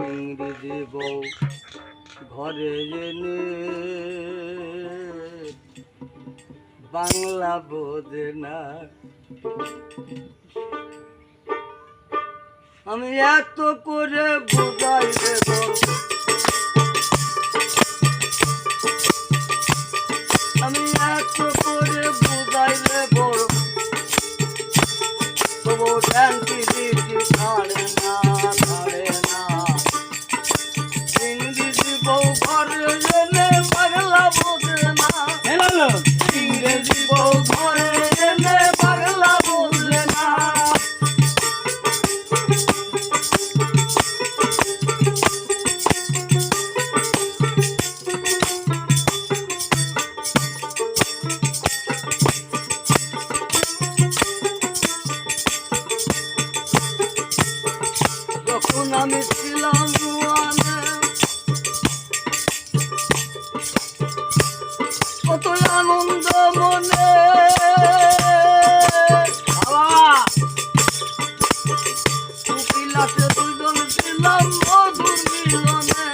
ইংরেজি বউ ঘরে এনে বাংলা বোঝে না। আমি এত করে বোঝাই দেব, আমি এত করে বোঝাই দেব, তবু ট্যাঙ্কি দিদি ছাড়ে না, ছাড়ে না। ইংরেজি বউ ঘরে এনে বাংলা বোঝে না, ইংরেজি বউ ঘরে এনে বাংলা বোঝে না। যখন আমি ছিলাম জুয়ানে, কত আনন্দ মনে, বিলাসে দুজন ছিলাম মধুর মিলনে।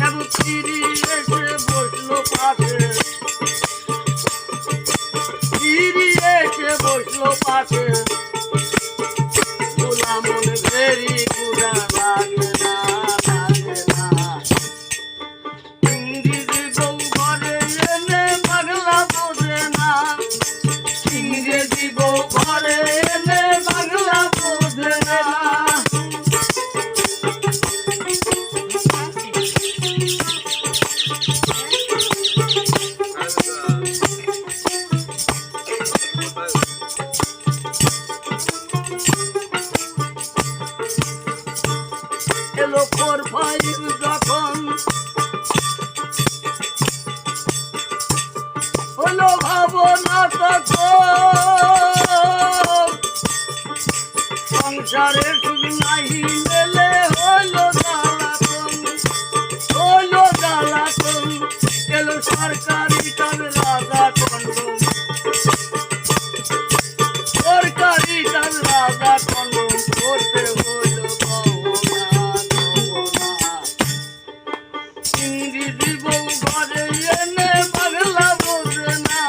এখন ফিরি এসে বসলো পাশে, ফিরি এসে বসলো পাশে, মন ভেরি পুরা লাগে না, লাগে না। ইংরেজি বউ ঘরে এনে বাংলা বোঝে না, ইংরেজি বউ ঘরে এনে বাংলা বোঝে না। এলো 4-5 যখন হলো ভাবনা তখন, সংসারের সুখ নাহি মেলে হলো জ্বালাতন, হলো জ্বালাতন। এলো সরকারি কাজ রাজা কন্ডম, সরকারি কাজ রাজা কন্ডম করতে হলো গহনা, গহনা। ইংরেজি বউ ঘরে এনে বাংলা বোঝে না,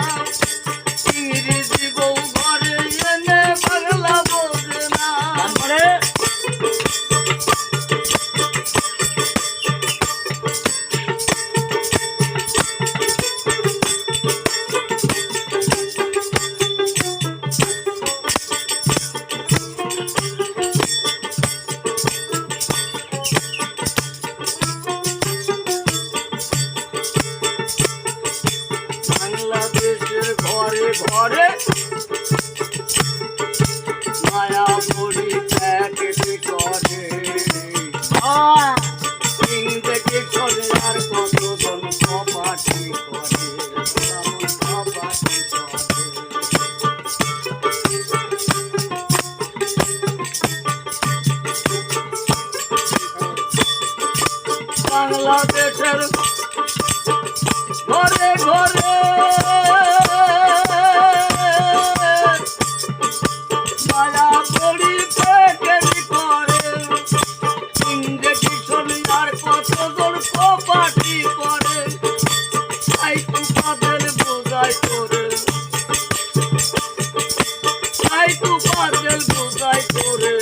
ইংরেজি বউ ঘরে এনে বাংলা বোঝে না। বাংলাদেশের ঘরে ঘরে মায়া পড়ি প্যাকেট করে, ইংরেজি করে আর কতজন কপাটি করে, কপাটি করে। বাংলাদেশের ঘরে ঘরে মায়া পড়ি প্যাকেট করে, ইংরেজি করে আর কতজন কপাটি করে। তাই তো কাদের বোঝাই করে, তাই তো কাদের বোঝাই করে,